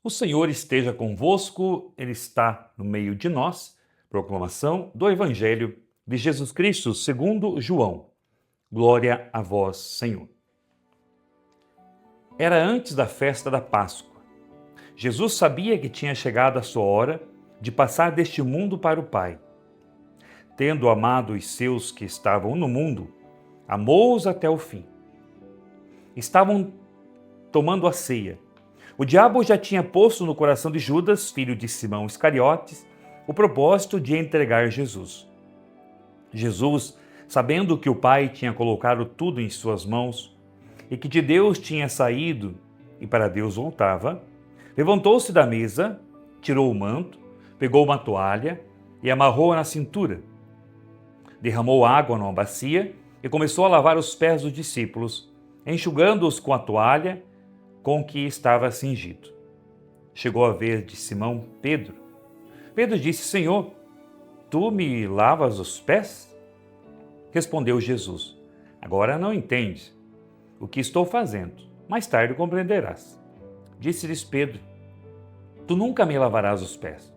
O Senhor esteja convosco, Ele está no meio de nós. Proclamação do Evangelho de Jesus Cristo segundo João. Glória a vós, Senhor. Era antes da festa da Páscoa. Jesus sabia que tinha chegado a sua hora de passar deste mundo para o Pai. Tendo amado os seus que estavam no mundo, amou-os até o fim. Estavam tomando a ceia. O diabo já tinha posto no coração de Judas, filho de Simão Iscariotes, o propósito de entregar Jesus. Jesus, sabendo que o Pai tinha colocado tudo em suas mãos e que de Deus tinha saído e para Deus voltava, levantou-se da mesa, tirou o manto, pegou uma toalha e amarrou-a na cintura. Derramou água numa bacia e começou a lavar os pés dos discípulos, enxugando-os com a toalha com que estava cingido. Chegou a vez de Simão Pedro. Pedro disse: Senhor, tu me lavas os pés? Respondeu Jesus: Agora não entendes o que estou fazendo, mais tarde compreenderás. Disse-lhes Pedro: Tu nunca me lavarás os pés.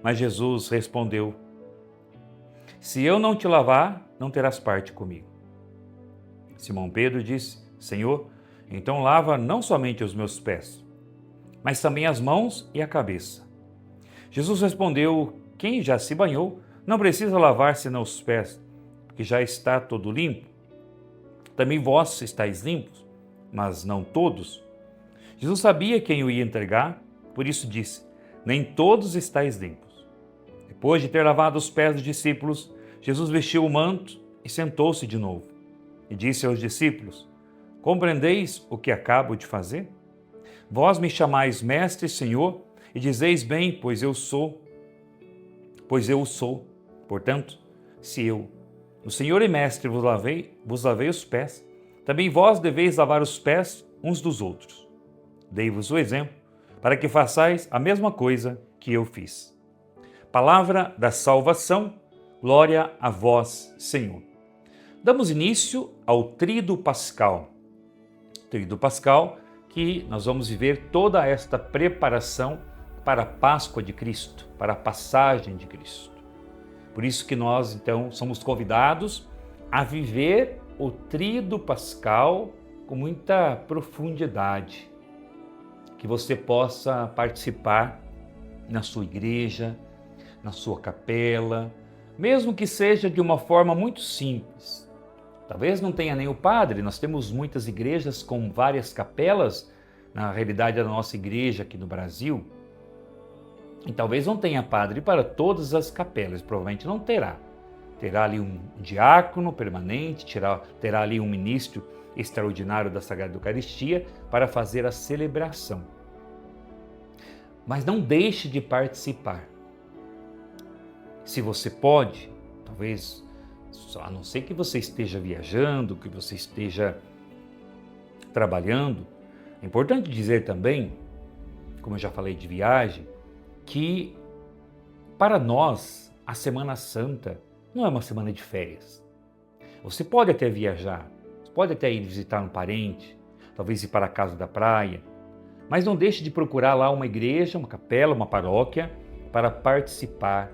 Mas Jesus respondeu: Se eu não te lavar, não terás parte comigo. Simão Pedro disse: Senhor, então lava não somente os meus pés, mas também as mãos e a cabeça. Jesus respondeu: Quem já se banhou não precisa lavar senão os pés, porque já está todo limpo. Também vós estáis limpos, mas não todos. Jesus sabia quem o ia entregar, por isso disse: Nem todos estáis limpos. Depois de ter lavado os pés dos discípulos, Jesus vestiu o manto e sentou-se de novo. E disse aos discípulos: Compreendeis o que acabo de fazer? Vós me chamais mestre e Senhor, e dizeis bem, pois eu o sou. Portanto, se eu, o Senhor e mestre, vos lavei os pés, também vós deveis lavar os pés uns dos outros. Dei-vos o exemplo, para que façais a mesma coisa que eu fiz. Palavra da salvação, glória a vós, Senhor. Damos início ao Tríduo Pascal. Tríduo Pascal, que nós vamos viver toda esta preparação para a Páscoa de Cristo, para a passagem de Cristo. Por isso que nós, então, somos convidados a viver o Tríduo Pascal com muita profundidade, que você possa participar na sua igreja, na sua capela, mesmo que seja de uma forma muito simples. Talvez não tenha nem o padre, nós temos muitas igrejas com várias capelas, na realidade da nossa igreja aqui no Brasil, e talvez não tenha padre para todas as capelas, provavelmente não terá. Terá ali um diácono permanente, terá ali um ministro extraordinário da Sagrada Eucaristia para fazer a celebração. Mas não deixe de participar. Se você pode, talvez, a não ser que você esteja viajando, que você esteja trabalhando, é importante dizer também, como eu já falei de viagem, que para nós a Semana Santa não é uma semana de férias. Você pode até viajar, pode até ir visitar um parente, talvez ir para a casa da praia, mas não deixe de procurar lá uma igreja, uma capela, uma paróquia para participar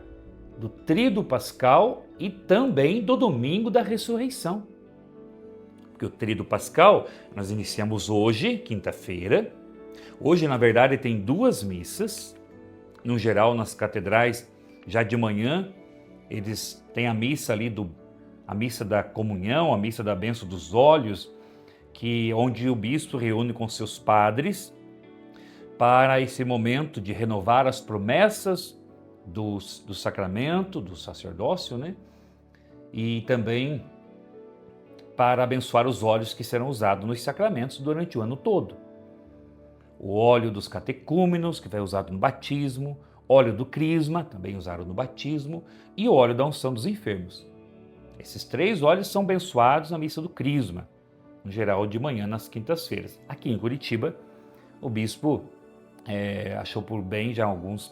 do Tríduo Pascal e também do Domingo da Ressurreição. Porque o Tríduo Pascal nós iniciamos hoje, quinta-feira. Hoje, na verdade, tem duas missas. No geral, nas catedrais, já de manhã, eles têm a missa ali, a missa da comunhão, a missa da bênção dos óleos, onde o bispo reúne com seus padres para esse momento de renovar as promessas do sacramento, do sacerdócio, né? E também para abençoar os óleos que serão usados nos sacramentos durante o ano todo. O óleo dos catecúmenos, que vai usado no batismo, óleo do crisma, também usado no batismo, e o óleo da unção dos enfermos. Esses três óleos são abençoados na missa do crisma, em geral de manhã nas quintas-feiras. Aqui em Curitiba, o bispo achou por bem, já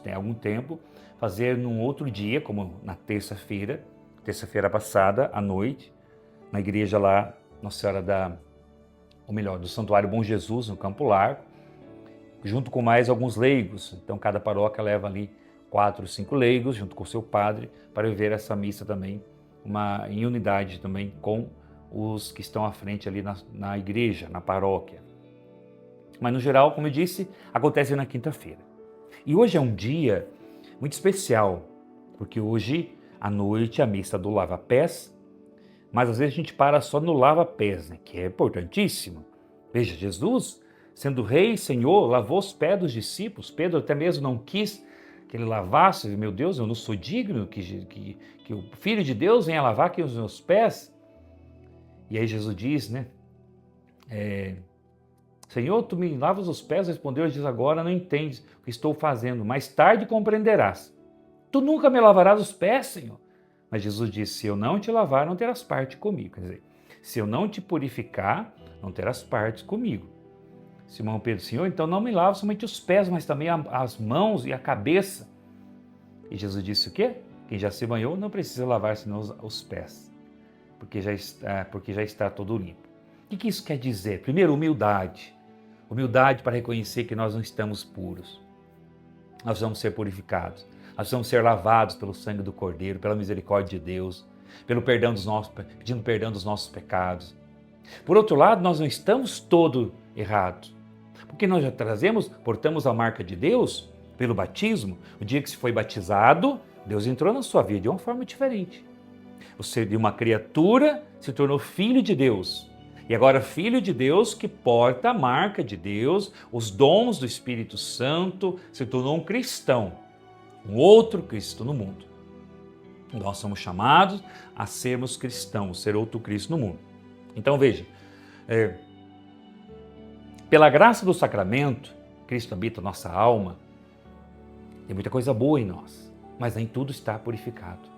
tem algum tempo, fazer num outro dia, como na terça-feira passada, à noite, na igreja lá, Nossa Senhora do Santuário Bom Jesus, no Campo Largo, junto com mais alguns leigos. Então cada paróquia leva ali 4, 5 leigos, junto com o seu padre, para viver essa missa também, em unidade também com os que estão à frente ali na igreja, na paróquia. Mas no geral, como eu disse, acontece na quinta-feira. E hoje é um dia muito especial, porque hoje à noite a missa do lava-pés, mas às vezes a gente para só no lava-pés, né? Que é importantíssimo. Veja, Jesus, sendo rei e senhor, lavou os pés dos discípulos. Pedro até mesmo não quis que ele lavasse. Meu Deus, eu não sou digno que o Filho de Deus venha lavar aqui os meus pés. E aí Jesus diz, né? Senhor, tu me lavas os pés, respondeu, ele diz, agora não entendes o que estou fazendo, mais tarde compreenderás. Tu nunca me lavarás os pés, Senhor. Mas Jesus disse, se eu não te lavar, não terás parte comigo. Quer dizer, se eu não te purificar, não terás parte comigo. Simão Pedro, Senhor, então não me lava somente os pés, mas também as mãos e a cabeça. E Jesus disse o quê? Quem já se banhou não precisa lavar senão os pés, porque já está todo limpo. O que isso quer dizer? Primeiro, humildade. Humildade para reconhecer que nós não estamos puros. Nós vamos ser purificados. Nós vamos ser lavados pelo sangue do Cordeiro, pela misericórdia de Deus, pedindo perdão dos nossos pecados. Por outro lado, nós não estamos todo errados, porque nós já portamos a marca de Deus pelo batismo. O dia que se foi batizado, Deus entrou na sua vida de uma forma diferente. Você, de uma criatura, se tornou filho de Deus. E agora, filho de Deus que porta a marca de Deus, os dons do Espírito Santo, se tornou um cristão, um outro Cristo no mundo. Nós somos chamados a sermos cristãos, ser outro Cristo no mundo. Então veja, pela graça do sacramento, Cristo habita a nossa alma, tem muita coisa boa em nós, mas nem tudo está purificado.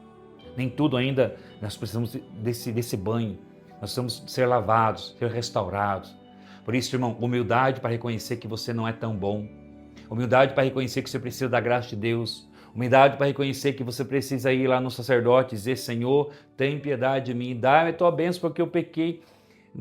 Nem tudo ainda, nós precisamos desse banho. Nós precisamos ser lavados, ser restaurados. Por isso, irmão, humildade para reconhecer que você não é tão bom. Humildade para reconhecer que você precisa da graça de Deus. Humildade para reconhecer que você precisa ir lá no sacerdote e dizer, Senhor, tem piedade de mim, dá-me a tua bênção porque eu pequei.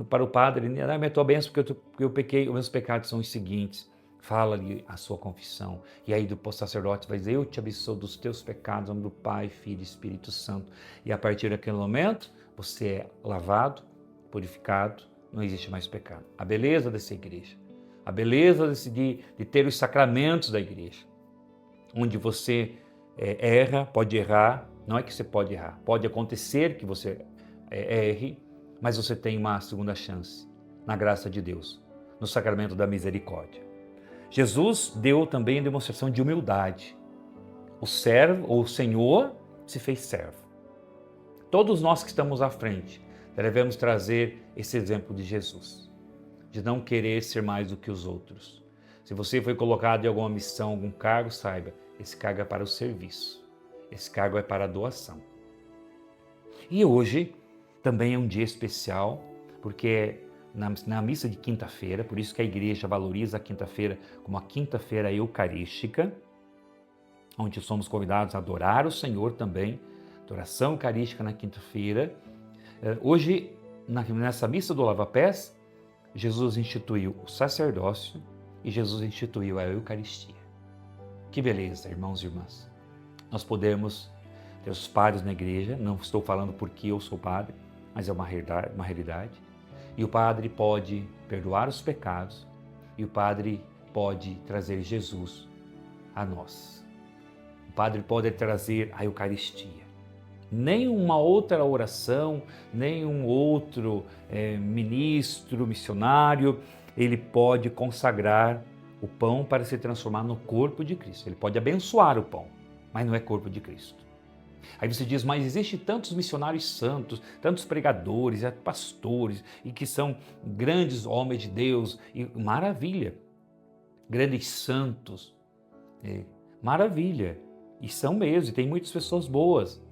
Para o padre, dá-me a tua bênção porque eu pequei. Os meus pecados são os seguintes. Fala-lhe a sua confissão. E aí o sacerdote vai dizer, eu te absolvo dos teus pecados, em nome do Pai, Filho e Espírito Santo. E a partir daquele momento, você é lavado, purificado, não existe mais pecado. A beleza dessa igreja, a beleza de ter os sacramentos da igreja, onde você erra, pode errar, não é que você pode errar, pode acontecer que você erre, mas você tem uma segunda chance, na graça de Deus, no sacramento da misericórdia. Jesus deu também a demonstração de humildade. O Senhor se fez servo. Todos nós que estamos à frente devemos trazer esse exemplo de Jesus, de não querer ser mais do que os outros. Se você foi colocado em alguma missão, algum cargo, saiba, esse cargo é para o serviço, esse cargo é para a doação. E hoje também é um dia especial, porque na missa de quinta-feira, por isso que a igreja valoriza a quinta-feira como a quinta-feira eucarística, onde somos convidados a adorar o Senhor também, adoração eucarística na quinta-feira. Hoje, nessa missa do lava-pés, Jesus instituiu o sacerdócio e Jesus instituiu a Eucaristia. Que beleza, irmãos e irmãs. Nós podemos ter os padres na igreja, não estou falando porque eu sou padre, mas é uma realidade. E o padre pode perdoar os pecados e o padre pode trazer Jesus a nós. O padre pode trazer a Eucaristia. Nenhuma outra oração, nenhum outro ministro, missionário, ele pode consagrar o pão para se transformar no corpo de Cristo. Ele pode abençoar o pão, mas não é corpo de Cristo. Aí você diz, mas existem tantos missionários santos, tantos pregadores, pastores, e que são grandes homens de Deus, e maravilha, grandes santos, maravilha, e são mesmo, e tem muitas pessoas boas,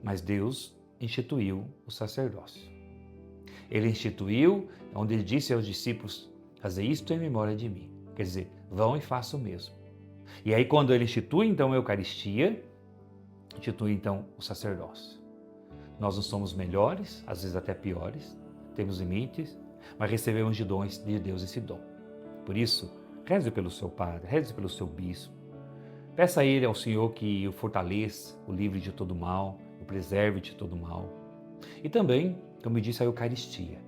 mas Deus instituiu o sacerdócio. Ele instituiu, onde ele disse aos discípulos, fazer isto em memória de mim, quer dizer, vão e façam o mesmo. E aí quando ele institui então a Eucaristia, institui então o sacerdócio. Nós não somos melhores, às vezes até piores, temos limites, mas recebemos de dons de Deus esse dom. Por isso, Reze pelo seu padre, reze pelo seu bispo. Peça a ele, ao Senhor, que o fortaleça, o livre de todo mal, o preserve de todo mal. E também, como eu disse, a Eucaristia.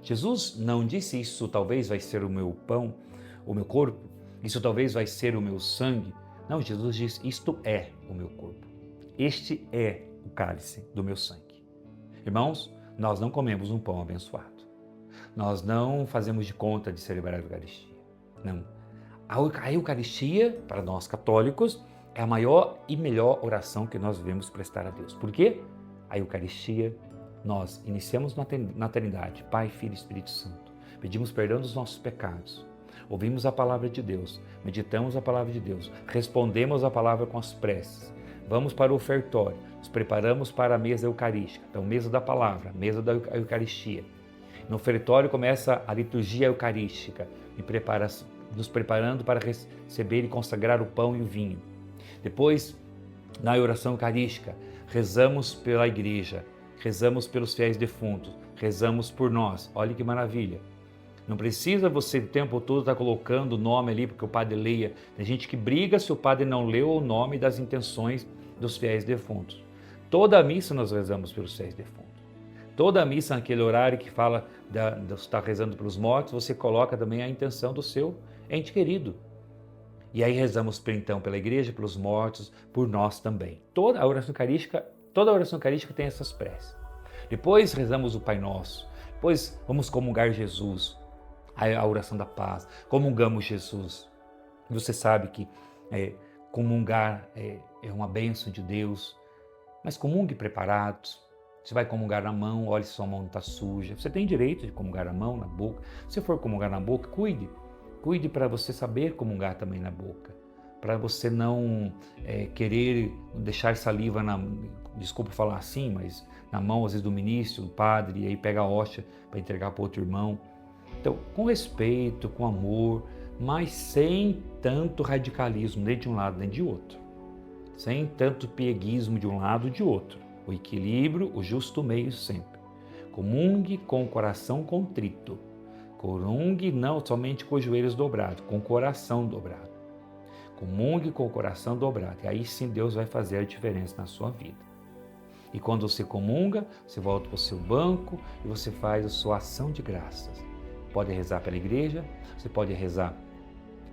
Jesus não disse isso talvez vai ser o meu pão, o meu corpo, isso talvez vai ser o meu sangue. Não, Jesus diz, isto é o meu corpo. Este é o cálice do meu sangue. Irmãos, nós não comemos um pão abençoado. Nós não fazemos de conta de celebrar a Eucaristia. Não. A Eucaristia, para nós católicos, é a maior e melhor oração que nós devemos prestar a Deus. Por quê? A Eucaristia, nós iniciamos na Trindade, Pai, Filho e Espírito Santo. Pedimos perdão dos nossos pecados. Ouvimos a palavra de Deus, meditamos a palavra de Deus, respondemos a palavra com as preces. Vamos para o ofertório, nos preparamos para a mesa eucarística. Então, mesa da palavra, mesa da Eucaristia. No ofertório começa a liturgia eucarística, nos preparando para receber e consagrar o pão e o vinho. Depois, na oração eucarística, rezamos pela igreja, rezamos pelos fiéis defuntos, rezamos por nós. Olha que maravilha! Não precisa você o tempo todo estar colocando o nome ali porque o padre leia. Tem gente que briga se o padre não leu o nome das intenções dos fiéis defuntos. Toda a missa nós rezamos pelos fiéis defuntos. Toda a missa, naquele horário que fala de estar rezando pelos mortos, você coloca também a intenção do seu ente querido. E aí rezamos então pela igreja, pelos mortos, por nós também. Toda a oração eucarística tem essas preces. Depois rezamos o Pai Nosso. Depois vamos comungar Jesus, a oração da paz. Comungamos Jesus. Você sabe que comungar é uma bênção de Deus, mas comungue preparados. Você vai comungar na mão, olhe se sua mão não está suja. Você tem direito de comungar na mão, na boca. Se for comungar na boca, cuide. Cuide para você saber comungar também na boca. Para você não querer deixar saliva desculpa falar assim, mas na mão às vezes do ministro, do padre, e aí pega a hóstia para entregar para outro irmão. Então, com respeito, com amor, mas sem tanto radicalismo, nem de um lado nem de outro. Sem tanto pieguismo de um lado ou de outro. O equilíbrio, o justo meio sempre. Comungue com o coração contrito. Comungue não somente com os joelhos dobrados, com o coração dobrado. Comungue com o coração dobrado. E aí sim Deus vai fazer a diferença na sua vida. E quando você comunga, você volta para o seu banco e você faz a sua ação de graças. Pode rezar pela igreja, você pode rezar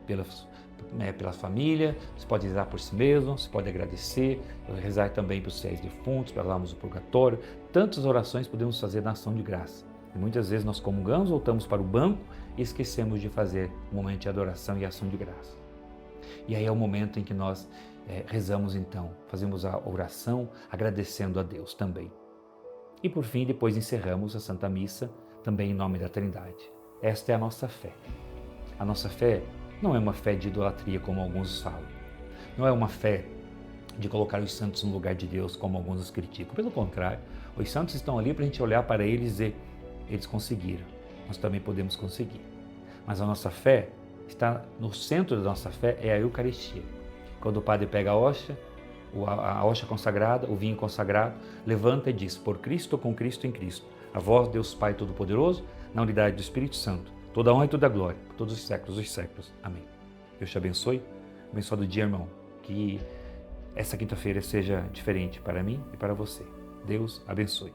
pela família, você pode rezar por si mesmo, você pode agradecer, rezar também pelos fiéis defuntos, para almas do purgatório. Tantas orações podemos fazer na ação de graça. E muitas vezes nós comungamos, voltamos para o banco e esquecemos de fazer um momento de adoração e ação de graça. E aí é o momento em que nós rezamos então, fazemos a oração agradecendo a Deus também. E por fim, depois encerramos a Santa Missa, também em nome da Trindade. Esta é a nossa fé. A nossa fé não é uma fé de idolatria, como alguns falam. Não é uma fé de colocar os santos no lugar de Deus, como alguns os criticam. Pelo contrário, os santos estão ali para a gente olhar para eles e dizer, eles conseguiram, nós também podemos conseguir. Mas a nossa fé está no centro da nossa fé, é a Eucaristia. Quando o padre pega a hóstia consagrada, o vinho consagrado, levanta e diz, por Cristo, com Cristo em Cristo, a vós, Deus Pai Todo-Poderoso, na unidade do Espírito Santo, toda a honra e toda a glória, por todos os séculos dos séculos. Amém. Deus te abençoe. Abençoado dia, irmão. Que essa quinta-feira seja diferente para mim e para você. Deus abençoe.